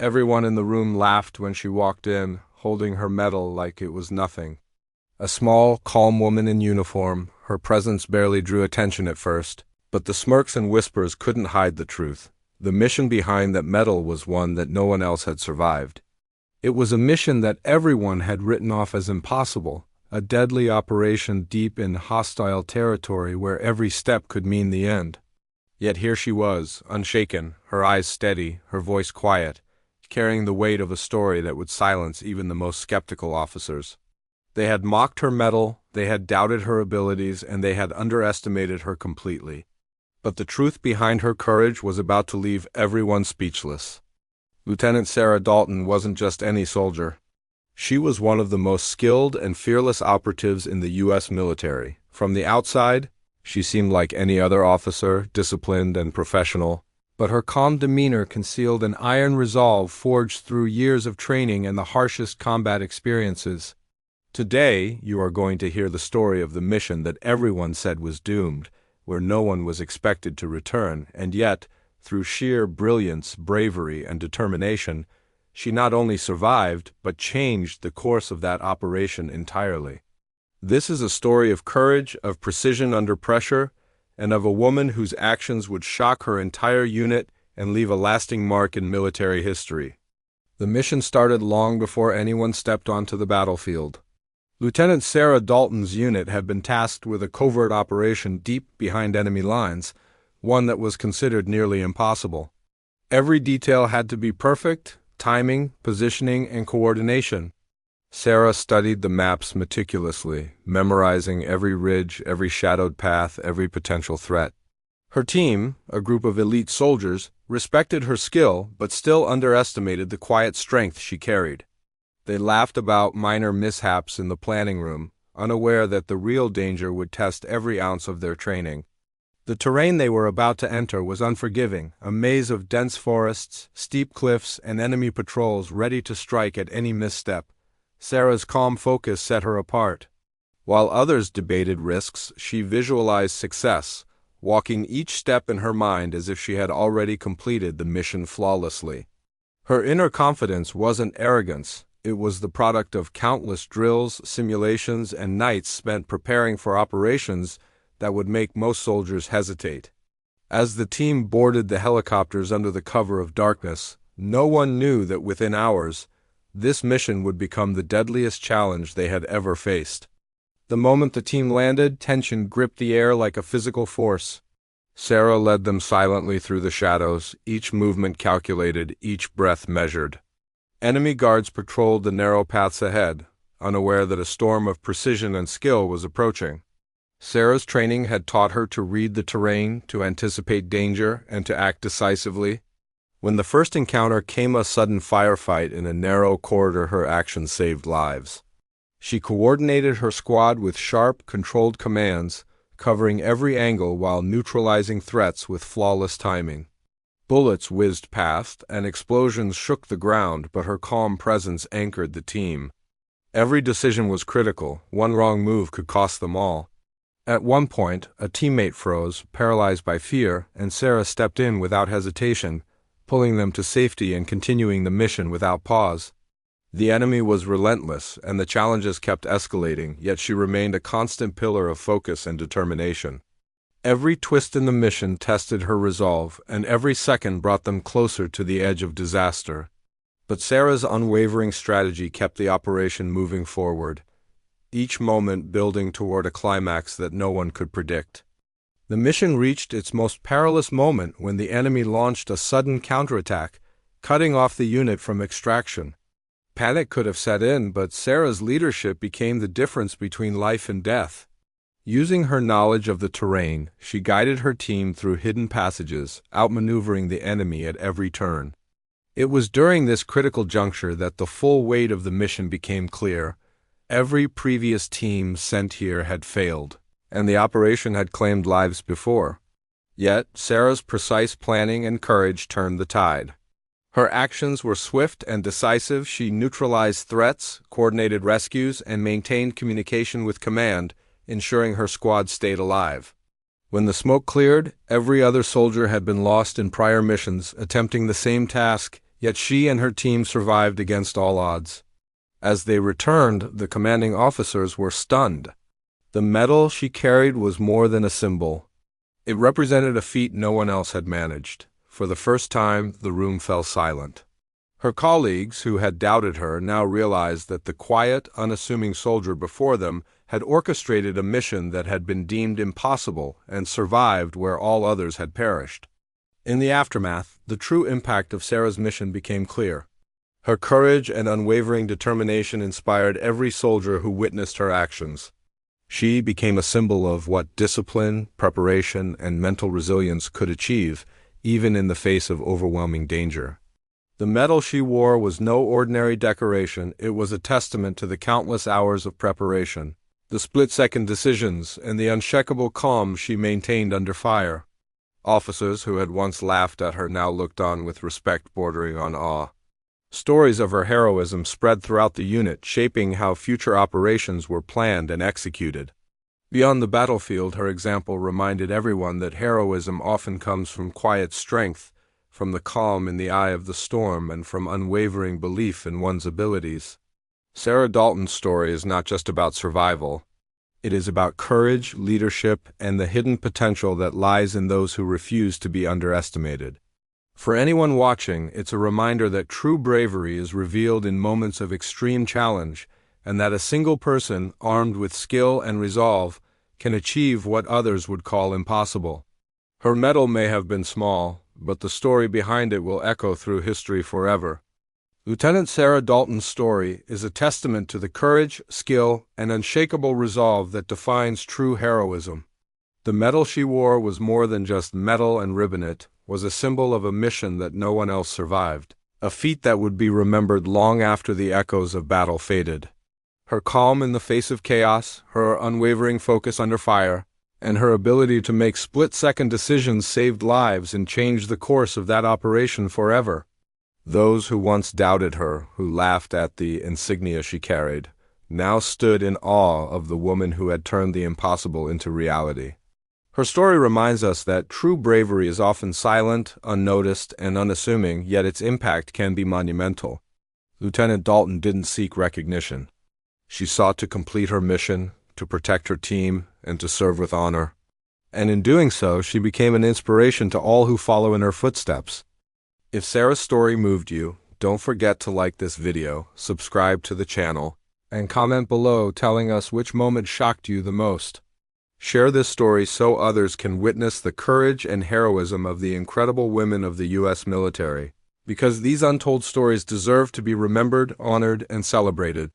Everyone in the room laughed when she walked in, holding her medal like it was nothing. A small, calm woman in uniform, her presence barely drew attention at first, but the smirks and whispers couldn't hide the truth. The mission behind that medal was one that no one else had survived. It was a mission that everyone had written off as impossible, a deadly operation deep in hostile territory where every step could mean the end. Yet here she was, unshaken, her eyes steady, her voice quiet, carrying the weight of a story that would silence even the most skeptical officers. They had mocked her mettle, they had doubted her abilities, and they had underestimated her completely. But the truth behind her courage was about to leave everyone speechless. Lieutenant Sarah Dalton wasn't just any soldier. She was one of the most skilled and fearless operatives in the U.S. military. From the outside, she seemed like any other officer, disciplined and professional, but her calm demeanor concealed an iron resolve forged through years of training and the harshest combat experiences. Today, you are going to hear the story of the mission that everyone said was doomed, where no one was expected to return, and yet, through sheer brilliance, bravery, and determination, she not only survived, but changed the course of that operation entirely. This is a story of courage, of precision under pressure, and of a woman whose actions would shock her entire unit and leave a lasting mark in military history. The mission started long before anyone stepped onto the battlefield. Lieutenant Sarah Dalton's unit had been tasked with a covert operation deep behind enemy lines, one that was considered nearly impossible. Every detail had to be perfect: timing, positioning, and coordination. Sarah studied the maps meticulously, memorizing every ridge, every shadowed path, every potential threat. Her team, a group of elite soldiers, respected her skill but still underestimated the quiet strength she carried. They laughed about minor mishaps in the planning room, unaware that the real danger would test every ounce of their training. The terrain they were about to enter was unforgiving, a maze of dense forests, steep cliffs, and enemy patrols ready to strike at any misstep. Sarah's calm focus set her apart. While others debated risks, she visualized success, walking each step in her mind as if she had already completed the mission flawlessly. Her inner confidence wasn't arrogance. It was the product of countless drills, simulations, and nights spent preparing for operations that would make most soldiers hesitate. As the team boarded the helicopters under the cover of darkness, no one knew that within hours, this mission would become the deadliest challenge they had ever faced. The moment the team landed, tension gripped the air like a physical force. Sarah led them silently through the shadows, each movement calculated, each breath measured. Enemy guards patrolled the narrow paths ahead, unaware that a storm of precision and skill was approaching. Sarah's training had taught her to read the terrain, to anticipate danger, and to act decisively. When the first encounter came, a sudden firefight in a narrow corridor, her actions saved lives. She coordinated her squad with sharp, controlled commands, covering every angle while neutralizing threats with flawless timing. Bullets whizzed past, and explosions shook the ground, but her calm presence anchored the team. Every decision was critical. One wrong move could cost them all. At one point, a teammate froze, paralyzed by fear, and Sarah stepped in without hesitation, pulling them to safety and continuing the mission without pause. The enemy was relentless, and the challenges kept escalating, yet she remained a constant pillar of focus and determination. Every twist in the mission tested her resolve, and every second brought them closer to the edge of disaster. But Sarah's unwavering strategy kept the operation moving forward, each moment building toward a climax that no one could predict. The mission reached its most perilous moment when the enemy launched a sudden counterattack, cutting off the unit from extraction. Panic could have set in, but Sarah's leadership became the difference between life and death. Using her knowledge of the terrain, she guided her team through hidden passages, outmaneuvering the enemy at every turn. It was during this critical juncture that the full weight of the mission became clear. Every previous team sent here had failed, and the operation had claimed lives before. Yet, Sarah's precise planning and courage turned the tide. Her actions were swift and decisive. She neutralized threats, coordinated rescues, and maintained communication with command, ensuring her squad stayed alive. When the smoke cleared, every other soldier had been lost in prior missions, attempting the same task, Yet she and her team survived against all odds. As they returned, the commanding officers were stunned. The medal she carried was more than a symbol. It represented a feat no one else had managed. For the first time, the room fell silent. Her colleagues, who had doubted her, now realized that the quiet, unassuming soldier before them had orchestrated a mission that had been deemed impossible and survived where all others had perished. In the aftermath, the true impact of Sarah's mission became clear. Her courage and unwavering determination inspired every soldier who witnessed her actions. She became a symbol of what discipline, preparation, and mental resilience could achieve, even in the face of overwhelming danger. The medal she wore was no ordinary decoration. It was a testament to the countless hours of preparation, the split-second decisions, and the unshakable calm she maintained under fire. Officers who had once laughed at her now looked on with respect bordering on awe. Stories of her heroism spread throughout the unit, shaping how future operations were planned and executed. Beyond the battlefield, her example reminded everyone that heroism often comes from quiet strength, from the calm in the eye of the storm, and from unwavering belief in one's abilities. Sarah Dalton's story is not just about survival. It is about courage, leadership, and the hidden potential that lies in those who refuse to be underestimated. For anyone watching, it's a reminder that true bravery is revealed in moments of extreme challenge, and that a single person, armed with skill and resolve, can achieve what others would call impossible. Her medal may have been small, but the story behind it will echo through history forever. Lieutenant Sarah Dalton's story is a testament to the courage, skill, and unshakable resolve that defines true heroism. The medal she wore was more than just medal and ribbon. It was a symbol of a mission that no one else survived, a feat that would be remembered long after the echoes of battle faded. Her calm in the face of chaos, her unwavering focus under fire, and her ability to make split-second decisions saved lives and changed the course of that operation forever. Those who once doubted her, who laughed at the insignia she carried, now stood in awe of the woman who had turned the impossible into reality. Her story reminds us that true bravery is often silent, unnoticed, and unassuming, yet its impact can be monumental. Lieutenant Dalton didn't seek recognition. She sought to complete her mission, to protect her team, and to serve with honor. And in doing so, she became an inspiration to all who follow in her footsteps. If Sarah's story moved you, don't forget to like this video, subscribe to the channel, and comment below telling us which moment shocked you the most. Share this story so others can witness the courage and heroism of the incredible women of the U.S. military, because these untold stories deserve to be remembered, honored, and celebrated.